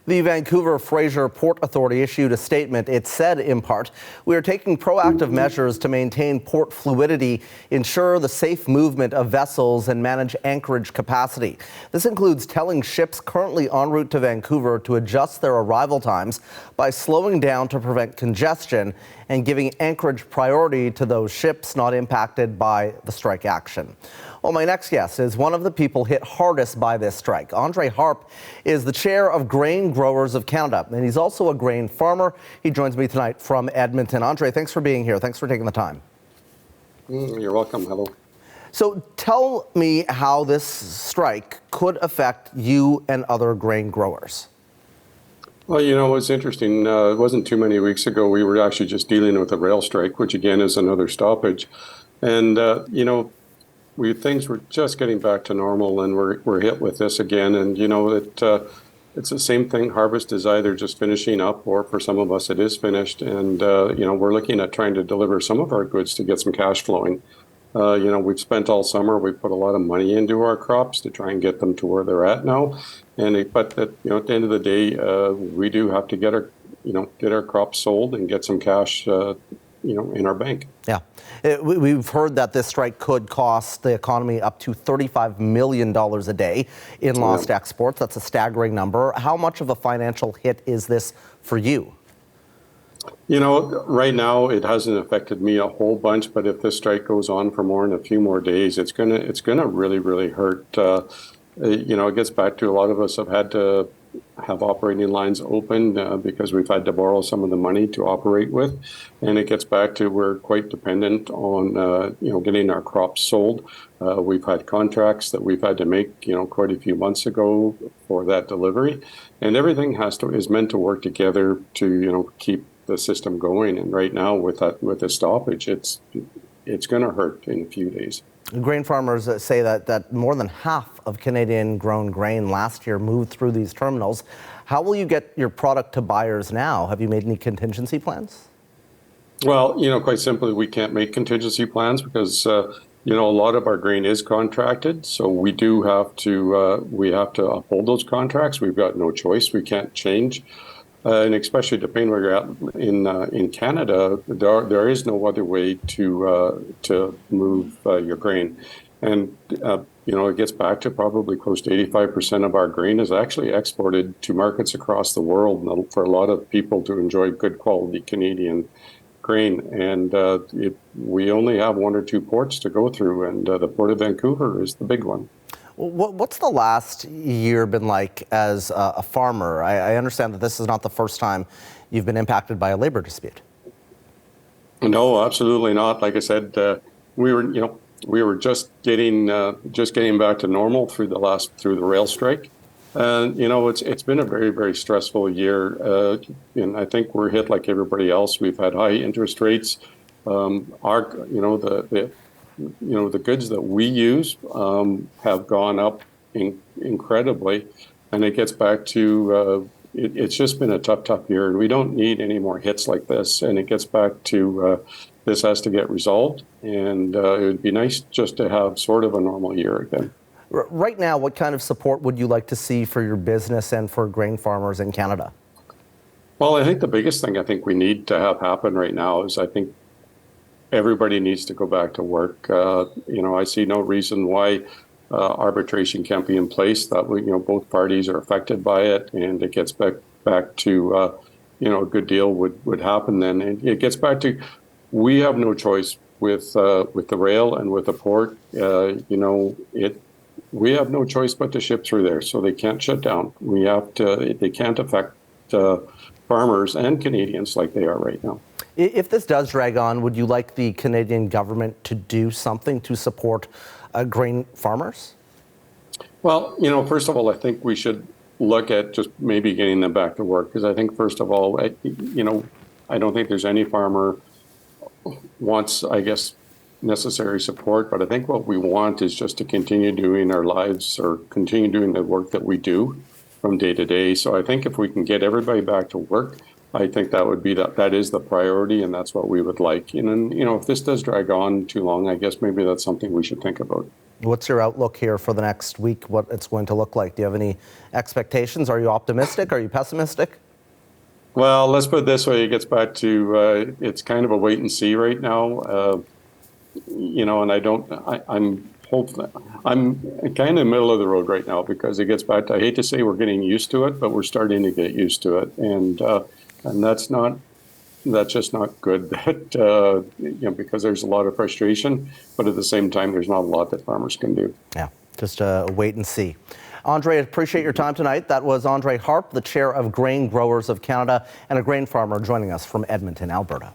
The Vancouver Fraser Port Authority issued a statement. It said, in part, "We are taking proactive measures to maintain port fluidity, ensure the safe movement of vessels, and manage anchorage capacity. This includes telling ships currently en route to Vancouver to adjust their arrival times by slowing down to prevent congestion and giving anchorage priority to those ships not impacted by the strike action." Well, my next guest is one of the people hit hardest by this strike. Andre Harpe is the chair of Grain Growers of Canada, and he's also a grain farmer. He joins me tonight from Edmonton. Andre, thanks for being here. Thanks for taking the time. You're welcome. Hello. So tell me how this strike could affect you and other grain growers. Well, it's interesting. It wasn't too many weeks ago, we were actually just dealing with a rail strike, which again is another stoppage. And, things were just getting back to normal, and we're hit with this again. And, it's the same thing. Harvest is either just finishing up, or for some of us, it is finished. And, we're looking at trying to deliver some of our goods to get some cash flowing. We've spent all summer, we put a lot of money into our crops to try and get them to where they're at now. But at the end of the day, we do have to get our crops sold and get some cash, in our bank. Yeah. We've heard that this strike could cost the economy up to $35 million a day in lost exports. That's a staggering number. How much of a financial hit is this for you? Right now it hasn't affected me a whole bunch, but if this strike goes on for more than a few more days, it's gonna really, really hurt. It gets back to a lot of us have had to have operating lines open because we've had to borrow some of the money to operate with, and it gets back to we're quite dependent on getting our crops sold. We've had contracts that we've had to make quite a few months ago for that delivery, and everything is meant to work together to keep the system going. And right now with the stoppage, it's going to hurt in a few days. Grain farmers say that more than half of Canadian grown grain last year moved through these terminals. How will you get your product to buyers now? Have you made any contingency plans? Well, quite simply, we can't make contingency plans because a lot of our grain is contracted, so we do have to uphold those contracts. We've got no choice. We can't change. And especially depending where you're at in Canada, there is no other way to move your grain. And it gets back to probably close to 85% of our grain is actually exported to markets across the world, and for a lot of people to enjoy good quality Canadian grain. And we only have one or two ports to go through, and the Port of Vancouver is the big one. What's the last year been like as a farmer? I understand that this is not the first time you've been impacted by a labor dispute. No, absolutely not. Like I said, we were just getting back to normal through the rail strike, and it's been a very, very stressful year. And I think we're hit like everybody else. We've had high interest rates. The goods that we use have gone up incredibly, and it gets back to it's just been a tough year, and we don't need any more hits like this. And it gets back to this has to get resolved, and it would be nice just to have sort of a normal year again. Right now, what kind of support would you like to see for your business and for grain farmers in Canada? Well, I think the biggest thing I think we need to have happen right now is I think everybody needs to go back to work. I see no reason why arbitration can't be in place. That both parties are affected by it, and it gets back to a good deal would happen. Then and it gets back to we have no choice with the rail and with the port. We have no choice but to ship through there, so they can't shut down. They can't affect farmers and Canadians like they are right now. If this does drag on, would you like the Canadian government to do something to support grain farmers? Well, first of all, I think we should look at just maybe getting them back to work, because I think, first of all, I don't think there's any farmer wants, necessary support, but I think what we want is just to continue doing our lives or continue doing the work that we do from day to day. So I think if we can get everybody back to work, I think that is the priority, and that's what we would like. And if this does drag on too long, I guess maybe that's something we should think about. What's your outlook here for the next week, what it's going to look like? Do you have any expectations? Are you optimistic? Are you pessimistic? Well, let's put it this way. It gets back to it's kind of a wait and see right now. And I'm hopeful. I'm kind of in the middle of the road right now because it gets back to, I hate to say we're getting used to it, but we're starting to get used to it. And that's just not good because there's a lot of frustration, but at the same time, there's not a lot that farmers can do. Yeah, just wait and see. Andre, I appreciate your time tonight. That was Andre Harpe, the chair of Grain Growers of Canada and a grain farmer joining us from Edmonton, Alberta.